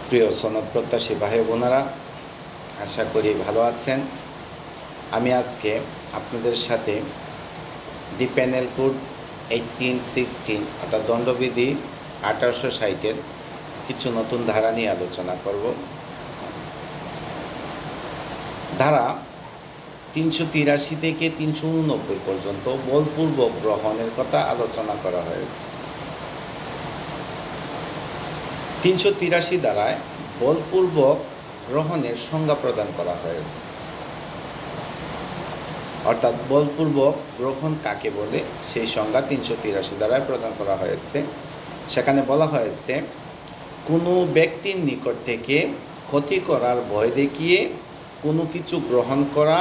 প্রিয় সনদ প্রত্যাশী ভাই বোনেরা, আশা করি ভালো আছেন। আমি আজকে আপনাদের সাথে দি পেনাল কোড 1816 অর্থাৎ দণ্ডবিধি 1860-এর কিছু নতুন ধারা নিয়ে আলোচনা করব। ধারা 383 থেকে 389 পর্যন্ত বলপূর্বক গ্রহণের কথা আলোচনা করা হয়েছে। 383 ধারায় বলপূর্বক গ্রহণের সংজ্ঞা প্রদান করা হয়েছে, অর্থাৎ বলপূর্বক গ্রহণ কাকে বলে সেই সংজ্ঞা 383 ধারায় প্রদান করা হয়েছে। সেখানে বলা হয়েছে, কোনো ব্যক্তির নিকট থেকে ক্ষতি করার ভয় দেখিয়ে কোনো কিছু গ্রহণ করা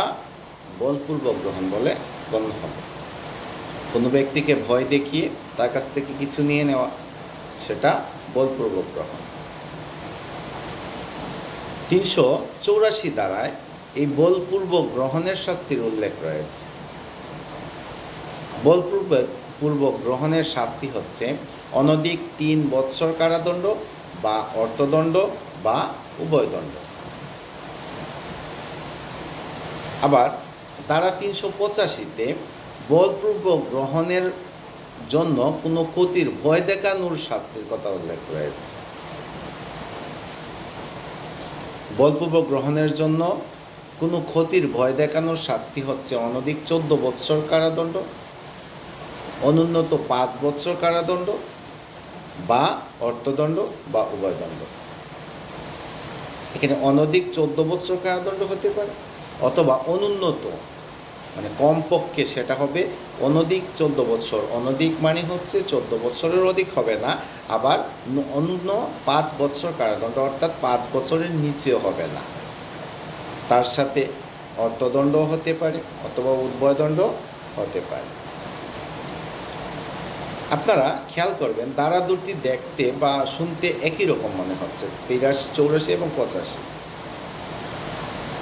বলপূর্বক গ্রহণ বলে গণ্য হবে। কোনো ব্যক্তিকে ভয় দেখিয়ে তার কাছ থেকে কিছু নিয়ে নেওয়া, সেটা বলপূর্বক গ্রহণ। 384 ধারায় এই বলপূর্বক গ্রহণের শাস্তির উল্লেখ রয়েছে। বলপূর্বক গ্রহণের শাস্তি হচ্ছে অনধিক 3 বৎসর কারাদণ্ড বা অর্থদণ্ড বা উভয়দণ্ড। আবার ধারা 385-তে বলপূর্বক গ্রহণের জন্য কোনো ক্ষতির ভয় দেখানোর শাস্তির কথা উল্লেখ রয়েছে। বলপূর্বক গ্রহণের জন্য কোনো ক্ষতির ভয় দেখানোর শাস্তি হচ্ছে অনধিক 14 বৎসর কারাদণ্ড, অনুন্নত 5 বৎসর কারাদণ্ড বা অর্থদণ্ড বা উভয়দণ্ড। এখানে অনধিক 14 বৎসর কারাদণ্ড হতে পারে, অথবা অনুন্নত মানে কমপক্ষে সেটা হবে অনধিক 14 বৎসর। অনধিক মানে হচ্ছে 14 বৎসরের অধিক হবে না, আবার অন্য 5 বৎসর কারাদণ্ড অর্থাৎ 5 বছরের নিচেও হবে না। তার সাথে অর্থদণ্ড হতে পারে অথবা উভয়দণ্ড হতে পারে। আপনারা খেয়াল করবেন, ধারা দুটি দেখতে বা শুনতে একই রকম মনে হচ্ছে, 84 এবং 85।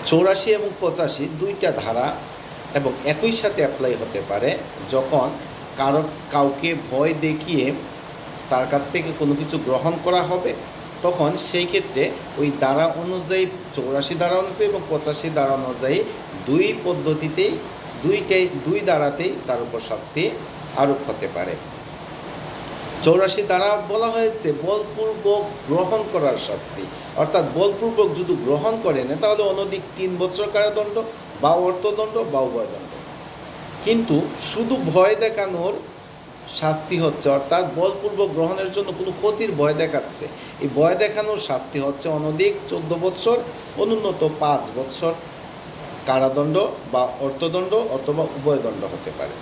84 এবং 85 দুইটা ধারা এবং একই সাথে অ্যাপ্লাই হতে পারে যখন কাউকে ভয় দেখিয়ে তার কাছ থেকে কোনো কিছু গ্রহণ করা হবে, তখন সেই ক্ষেত্রে ওই ধারা অনুযায়ী 84 ধারা অনুযায়ী এবং 85 ধারা অনুযায়ী দুই পদ্ধতিতেই দুই ধারাতেই তার উপর শাস্তি আরোপ হতে পারে। 84 ধারা বলা হয়েছে বলপূর্বক গ্রহণ করার শাস্তি, অর্থাৎ বলপূর্বক যদি গ্রহণ করেন তাহলে অনধিক 3 বছর কারাদণ্ড বা অর্থদণ্ড বা উভয়দণ্ড। কিন্তু শুধু ভয় দেখানোর শাস্তি হচ্ছে, অর্থাৎ বলপূর্বক গ্রহণের জন্য কোনো ক্ষতির ভয় দেখাচ্ছে, এই ভয় দেখানোর শাস্তি হচ্ছে অনধিক 14 বৎসর, অনুন্নত 5 বৎসর কারাদণ্ড বা অর্থদণ্ড অথবা উভয়দণ্ড হতে পারে।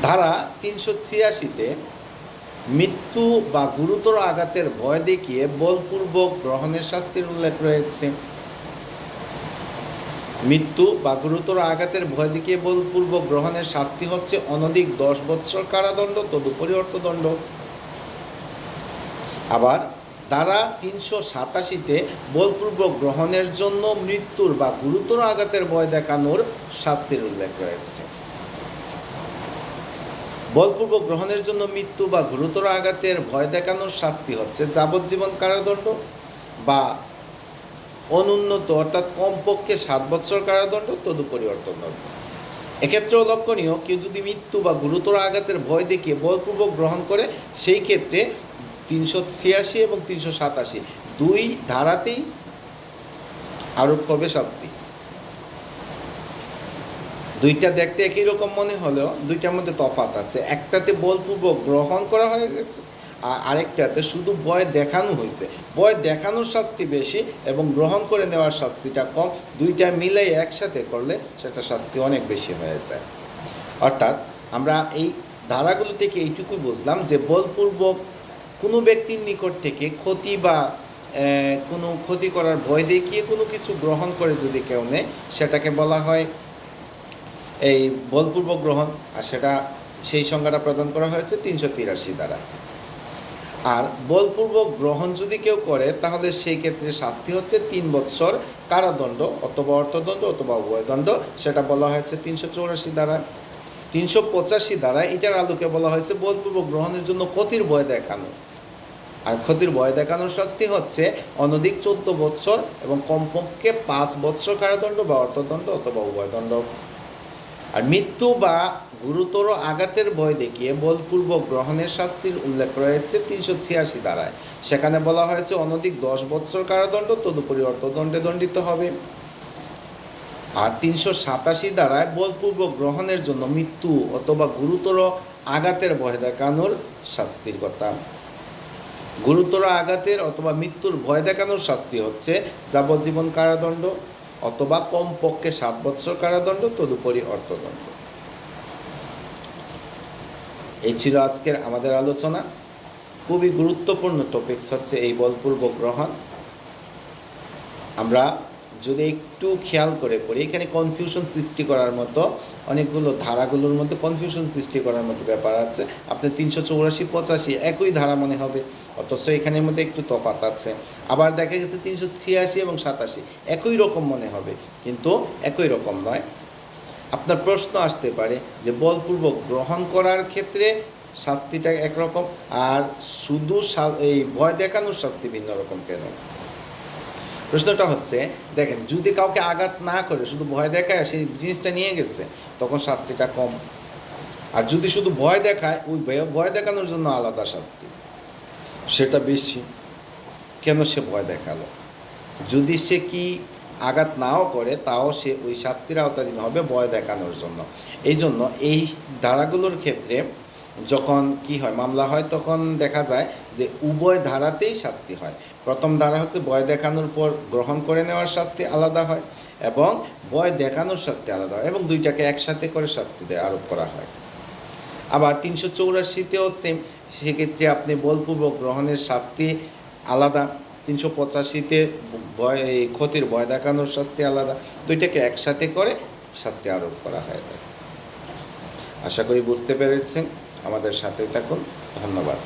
ধারা 386-তে মৃত্যু বা গুরুতর আঘাতের ভয় দেখিয়ে বলপূর্বক গ্রহণের শাস্তির উল্লেখ রয়েছে। মৃত্যু বা গুরুতর আঘাতের ভয় দেখিয়ে বলপূর্বক গ্রহণের শাস্তি হচ্ছে অনধিক 10 বৎসর কারাদণ্ড, তদুপরি অর্থদণ্ড। আবার ধারা 387-তে বলপূর্বক গ্রহণের জন্য মৃত্যুর বা গুরুতর আঘাতের ভয় দেখানোর শাস্তির উল্লেখ রয়েছে। বলপূর্বক গ্রহণের জন্য মৃত্যু বা গুরুতর আঘাতের ভয় দেখানোর শাস্তি হচ্ছে যাবজ্জীবন কারাদণ্ড বা অনুন্নত অর্থাৎ কমপক্ষে 7 বৎসর কারাদণ্ড, তদুপরি অর্থদণ্ড। এক্ষেত্রেও লক্ষণীয়, কেউ যদি মৃত্যু বা গুরুতর আঘাতের ভয় দেখিয়ে বলপূর্বক গ্রহণ করে, সেই ক্ষেত্রে 386 এবং 387 দুই ধারাতেই আরোপ হবে শাস্তি। দুইটা দেখতে একই রকম মনে হলেও দুইটার মধ্যে তফাৎ আছে। একটাতে বলপূর্বক গ্রহণ করা হয়ে গেছে, আর আরেকটাতে শুধু ভয় দেখানো হয়েছে। ভয় দেখানোর শাস্তি বেশি এবং গ্রহণ করে নেওয়ার শাস্তিটা কম। দুইটা মিলাই একসাথে করলে সেটা শাস্তি অনেক বেশি হয়ে যায়। অর্থাৎ আমরা এই ধারাগুলো থেকে এইটুকুই বুঝলাম যে বলপূর্বক কোনো ব্যক্তির নিকট থেকে ক্ষতি বা কোনো ক্ষতি করার ভয় দেখিয়ে কোনো কিছু গ্রহণ করে যদি কেউ নেয়, সেটাকে বলা হয় এই বলপূর্বক গ্রহণ, আর সেটা সেই সংজ্ঞাটা প্রদান করা হয়েছে 383 দ্বারা। আর বলপূর্বক গ্রহণ যদি কেউ করে তাহলে সেই ক্ষেত্রে শাস্তি হচ্ছে 3 বৎসর কারাদণ্ড অথবা অর্থদণ্ড অথবা উভয়দণ্ড, সেটা বলা হয়েছে 384 দ্বারা। 385 দ্বারা এটার আলোকে বলা হয়েছে বলপূর্বক গ্রহণের জন্য ক্ষতির ভয় দেখানো, আর ক্ষতির ভয় দেখানোর শাস্তি হচ্ছে অনধিক 14 বছর এবং কমপক্ষে 5 বছর কারাদণ্ড বা অর্থদণ্ড অথবা উভয়দণ্ড। আর মৃত্যু বা গুরুতর আঘাতের ভয় দেখিয়ে বলপূর্বক গ্রহণের শাস্তির উল্লেখ রয়েছে 386 ধারায়। সেখানে বলা হয়েছে অনধিক 10 বছর কারাদণ্ড, তদুপরি অর্থদণ্ডে দণ্ডিত হবে। আর 387 ধারায় বলপূর্বক গ্রহণের জন্য মৃত্যু অথবা গুরুতর আঘাতের ভয় দেখানোর শাস্তির কথা। গুরুতর আঘাতের অথবা মৃত্যুর ভয় দেখানোর শাস্তি হচ্ছে যাবজ্জীবন কারাদণ্ড অথবা কমপক্ষে 7 বছর কারাদণ্ড, তদুপরি অর্থদণ্ড। এই ছিল আজকের আমাদের আলোচনা। খুবই গুরুত্বপূর্ণ টপিকস হচ্ছে এই বলপূর্বক গ্রহণ। আমরা যদি একটু খেয়াল করে পড়ি, এখানে কনফিউশন সৃষ্টি করার মতো অনেকগুলো ধারাগুলোর মধ্যে কনফিউশন সৃষ্টি করার মতো ব্যাপার আছে। আপনার 384, 85 একই ধারা মনে হবে, অথচ এখানের মধ্যে একটু তফাৎ আছে। আবার দেখা গেছে 386 এবং 87 একই রকম মনে হবে, কিন্তু একই রকম নয়। আপনার প্রশ্ন আসতে পারে যে বলপূর্বক গ্রহণ করার ক্ষেত্রে শাস্তিটা একরকম, আর শুধু এই ভয় দেখানোর শাস্তি ভিন্ন রকম কেন? প্রশ্নটা হচ্ছে, দেখেন, যদি কাউকে আঘাত না করে শুধু ভয় দেখায় সেই জিনিসটা নিয়ে গেছে, তখন শাস্তিটা কম। আর যদি শুধু ভয় দেখায়, ওই ভয় দেখানোর জন্য আলাদা শাস্তি, সেটা বেশি। কেন সে ভয় দেখালো? যদি সে কি আঘাত নাও করে, তাও সে ওই শাস্তির আওতাধীন হবে ভয় দেখানোর জন্য। এই জন্য এই ধারাগুলোর ক্ষেত্রে যখন কি হয়, মামলা হয়, তখন দেখা যায় যে উভয় ধারাতেই শাস্তি হয়। প্রথম ধারা হচ্ছে ভয় দেখানোর পর গ্রহণ করে নেওয়ার শাস্তি আলাদা হয়, এবং ভয় দেখানোর শাস্তি আলাদা হয়, এবং দুইটাকে একসাথে করে শাস্তি আরোপ করা হয়। আবার 384তেও সেম, সেক্ষেত্রে আপনি বলপূর্বক গ্রহণের শাস্তি আলাদা, 385তে ক্ষতির ভয় দেখানোর শাস্তি আলাদা, দুইটাকে একসাথে করে শাস্তি আরোপ করা হয়। আশা করি বুঝতে পেরেছেন। আমাদের সাথেই থাকুন। ধন্যবাদ।